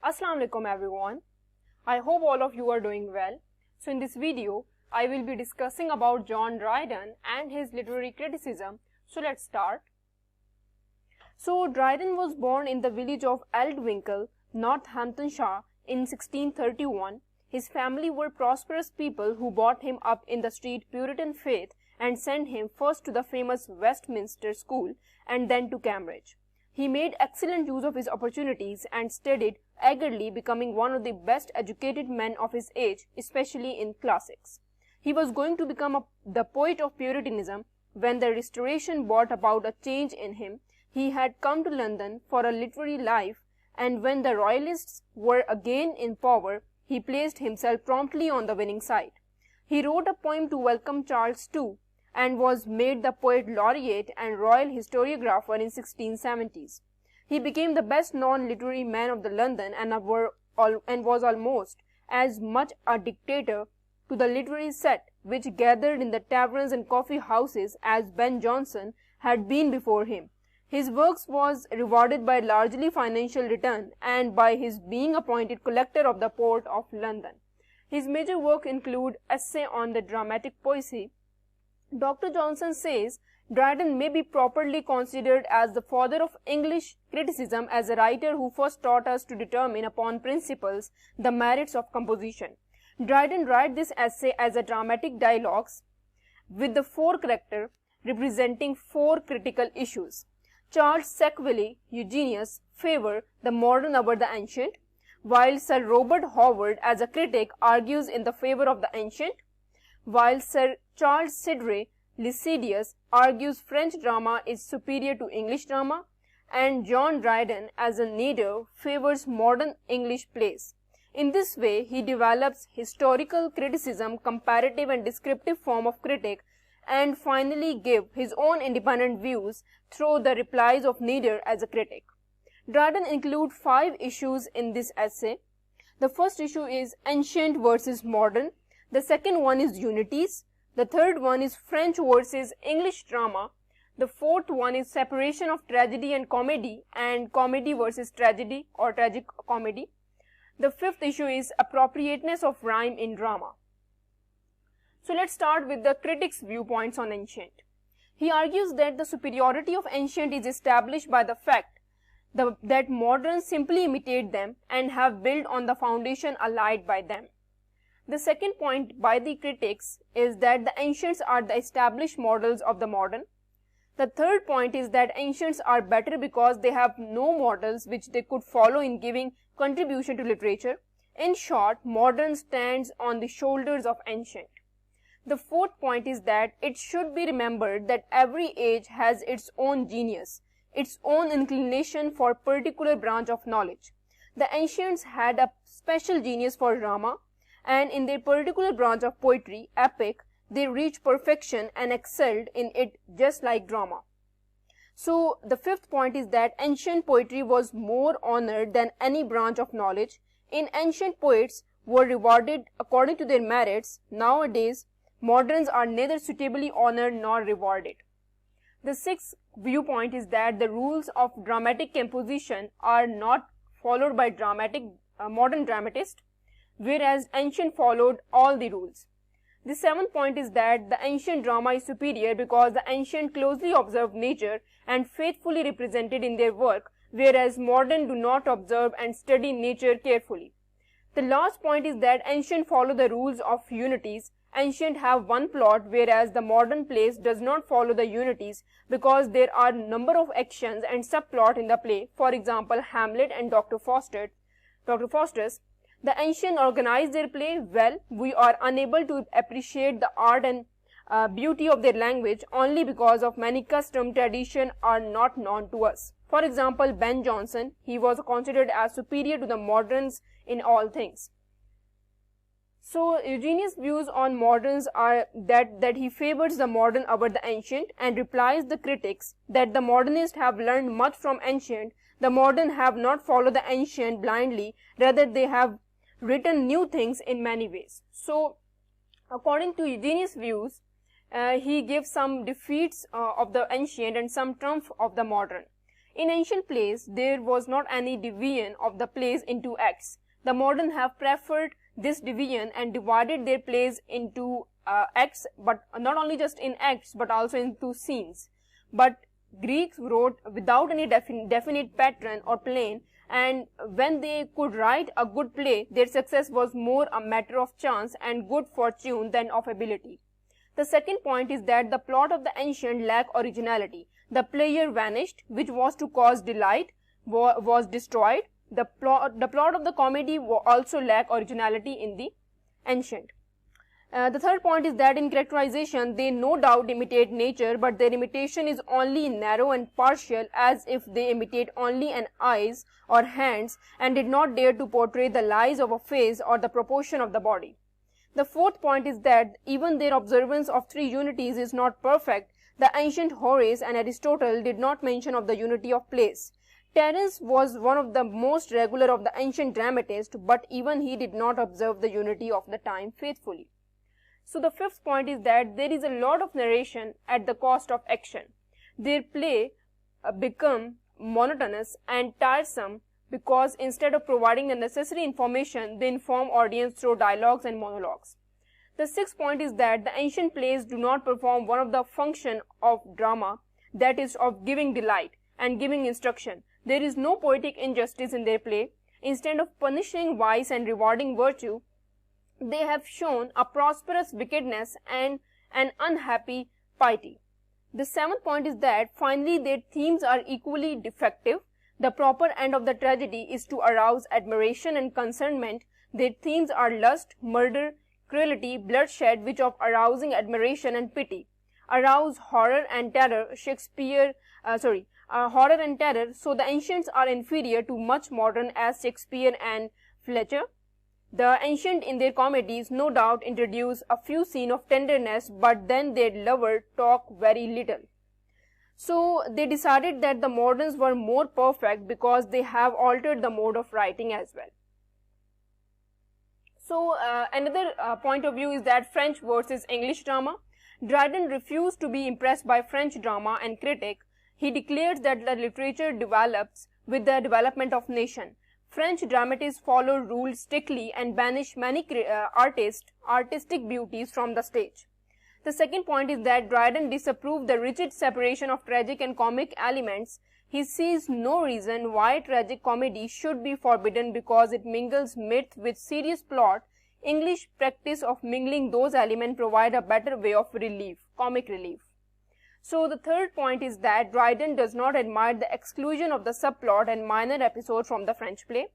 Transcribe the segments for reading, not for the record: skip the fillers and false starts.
Assalamu alaikum everyone. I hope all of you are doing well. So in this video, I will be discussing about John Dryden and his literary criticism. So let's start. So Dryden was born in the village of Aldwinkle, Northamptonshire in 1631. His family were prosperous people who brought him up in the strict Puritan faith and sent him first to the famous Westminster School and then to Cambridge. He made excellent use of his opportunities and studied eagerly, becoming one of the best educated men of his age, especially in classics. He was going to become the poet of Puritanism when the Restoration brought about a change in him. He had come to London for a literary life, and when the Royalists were again in power, he placed himself promptly on the winning side. He wrote a poem to welcome Charles II, and was made the poet laureate and royal historiographer in 1670s. He became the best known literary man of the London and was almost as much a dictator to the literary set which gathered in the taverns and coffee houses as Ben Jonson had been before him. His works was rewarded by largely financial return and by his being appointed collector of the port of London. His major work include Essay on the Dramatic Poesy. Dr. Johnson says Dryden may be properly considered as the father of English criticism, as a writer who first taught us to determine upon principles the merits of composition. Dryden wrote this essay as a dramatic dialogues with the four characters representing four critical issues. Charles Sackville, Eugenius, favor the modern over the ancient, while Sir Robert Howard as a critic argues in the favor of the ancient, while Sir Charles Sidney Lycidius argues French drama is superior to English drama, and John Dryden as a nadir favors modern English plays. In this way, he develops historical criticism, comparative and descriptive form of critic, and finally give his own independent views through the replies of nadir as a critic. Dryden includes 5 issues in this essay. The first issue is ancient versus modern. The second one is unities. The third one is French versus English drama. The fourth one is separation of tragedy and comedy versus tragedy or tragic comedy. The fifth issue is appropriateness of rhyme in drama. So let's start with the critic's viewpoints on ancient. He argues that the superiority of ancient is established by the fact that moderns simply imitate them and have built on the foundation allied by them. The second point by the critics is that the ancients are the established models of the modern. The third point is that ancients are better because they have no models which they could follow in giving contribution to literature. In short, modern stands on the shoulders of ancient. The fourth point is that it should be remembered that every age has its own genius, its own inclination for particular branch of knowledge. The ancients had a special genius for drama, and in their particular branch of poetry, epic, they reached perfection and excelled in it just like drama. So the fifth point is that ancient poetry was more honored than any branch of knowledge. In ancient poets were rewarded according to their merits. Nowadays, moderns are neither suitably honored nor rewarded. The sixth viewpoint is that the rules of dramatic composition are not followed by modern dramatists, whereas ancient followed all the rules. The seventh point is that the ancient drama is superior because the ancient closely observed nature and faithfully represented in their work, whereas modern do not observe and study nature carefully. The last point is that ancient follow the rules of unities. Ancient have one plot, whereas the modern plays does not follow the unities because there are number of actions and subplot in the play. For example, Hamlet and Dr. Faustus. The ancient organized their play well. We are unable to appreciate the art and beauty of their language only because of many custom tradition are not known to us. For example, Ben Jonson, he was considered as superior to the moderns in all things. So Eugenius' views on moderns are that he favors the modern over the ancient and replies the critics that the modernists have learned much from ancient. The modern have not followed the ancient blindly, rather they have written new things in many ways. So according to Eugenius' views, he gives some defeats of the ancient and some triumph of the modern. In ancient plays, there was not any division of the plays into acts. The modern have preferred this division and divided their plays into acts, but not only just in acts but also into scenes. But Greeks wrote without any definite pattern or plan, and when they could write a good play, their success was more a matter of chance and good fortune than of ability. The second point is that the plot of the ancient lacked originality. The player vanished, which was to cause delight, was destroyed. The plot of the comedy also lacked originality in the ancient. The third point is that in characterization, they no doubt imitate nature, but their imitation is only narrow and partial, as if they imitate only an eyes or hands and did not dare to portray the lines of a face or the proportion of the body. The fourth point is that even their observance of three unities is not perfect. The ancient Horace and Aristotle did not mention of the unity of place. Terence was one of the most regular of the ancient dramatists, but even he did not observe the unity of the time faithfully. So the fifth point is that there is a lot of narration at the cost of action. Their play become monotonous and tiresome because instead of providing the necessary information, they inform audience through dialogues and monologues. The sixth point is that the ancient plays do not perform one of the functions of drama, that is of giving delight and giving instruction. There is no poetic injustice in their play. Instead of punishing vice and rewarding virtue, they have shown a prosperous wickedness and an unhappy piety. The seventh point is that finally their themes are equally defective. The proper end of the tragedy is to arouse admiration and concernment. Their themes are lust, murder, cruelty, bloodshed, which of arousing admiration and pity. Arouse horror and terror, horror and terror, so the ancients are inferior to much modern as Shakespeare and Fletcher. The ancient in their comedies no doubt introduce a few scenes of tenderness, but then their lovers talk very little. So they decided that the moderns were more perfect because they have altered the mode of writing as well. So another point of view is that French versus English drama. Dryden refused to be impressed by French drama and critic. He declares that the literature develops with the development of nation. French dramatists follow rules strictly and banish many artistic beauties from the stage. The second point is that Dryden disapproved the rigid separation of tragic and comic elements. He sees no reason why tragic comedy should be forbidden because it mingles myth with serious plot. English practice of mingling those elements provide a better way of comic relief. So the third point is that Dryden does not admire the exclusion of the subplot and minor episode from the French play.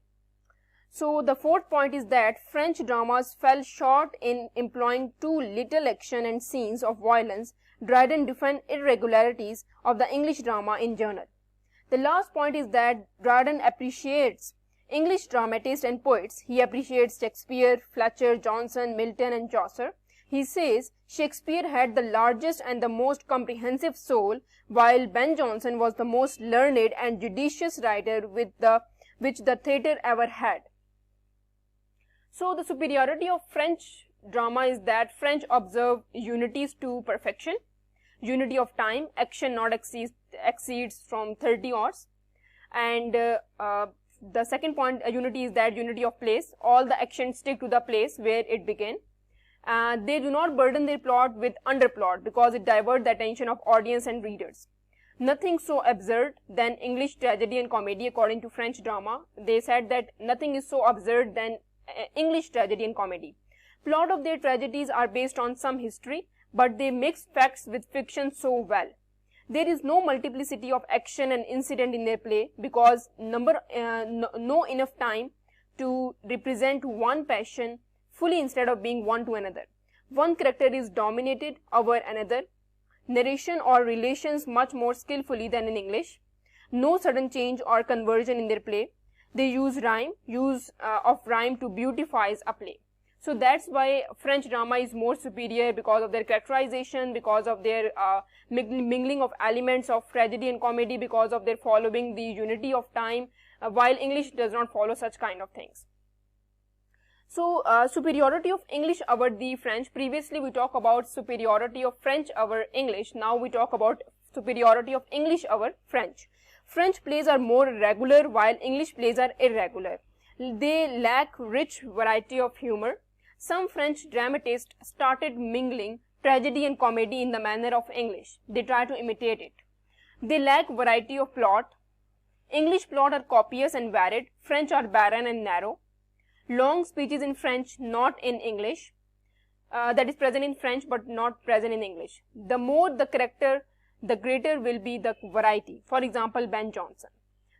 So the fourth point is that French dramas fell short in employing too little action and scenes of violence. Dryden defends irregularities of the English drama in general. The last point is that Dryden appreciates English dramatists and poets. He appreciates Shakespeare, Fletcher, Johnson, Milton and Chaucer. He says Shakespeare had the largest and the most comprehensive soul, while Ben Jonson was the most learned and judicious writer which the theatre ever had. So the superiority of French drama is that French observe unities to perfection, unity of time, action not exceeds from 30 hours, and the second point, unity, is that unity of place. All the actions stick to the place where it began. They do not burden their plot with underplot because it diverts the attention of audience and readers. Nothing so absurd than English tragedy and comedy according to French drama. They said that nothing is so absurd than English tragedy and comedy. Plot of their tragedies are based on some history, but they mix facts with fiction so well. There is no multiplicity of action and incident in their play because no enough time to represent one passion fully instead of being one to another. One character is dominated over another. Narration or relations much more skillfully than in English. No sudden change or conversion in their play. They use of rhyme to beautify a play. So that's why French drama is more superior, because of their characterization, because of their mingling of elements of tragedy and comedy, because of their following the unity of time, while English does not follow such kind of things. So superiority of English over the French. Previously we talked about superiority of French over English. Now we talk about superiority of English over French. French plays are more regular while English plays are irregular. They lack rich variety of humor. Some French dramatists started mingling tragedy and comedy in the manner of English. They try to imitate it. They lack variety of plot. English plot are copious and varied. French are barren and narrow. Long speeches in French, not in English. That is present in French but not present in English. The more the character, the greater will be the variety. For example, Ben Jonson.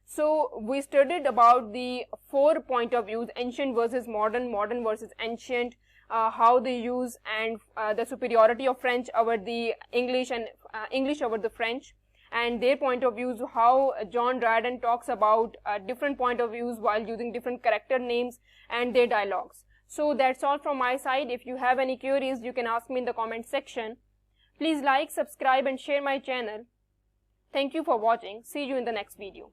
So we studied about the 4 point of views: ancient versus modern, modern versus ancient, how they use, and the superiority of French over the English and English over the French, and their point of views, how John Dryden talks about different point of views while using different character names and their dialogues. So that's all from my side. If you have any queries, you can ask me in the comment section. Please like, subscribe and share my channel. Thank you for watching. See you in the next video.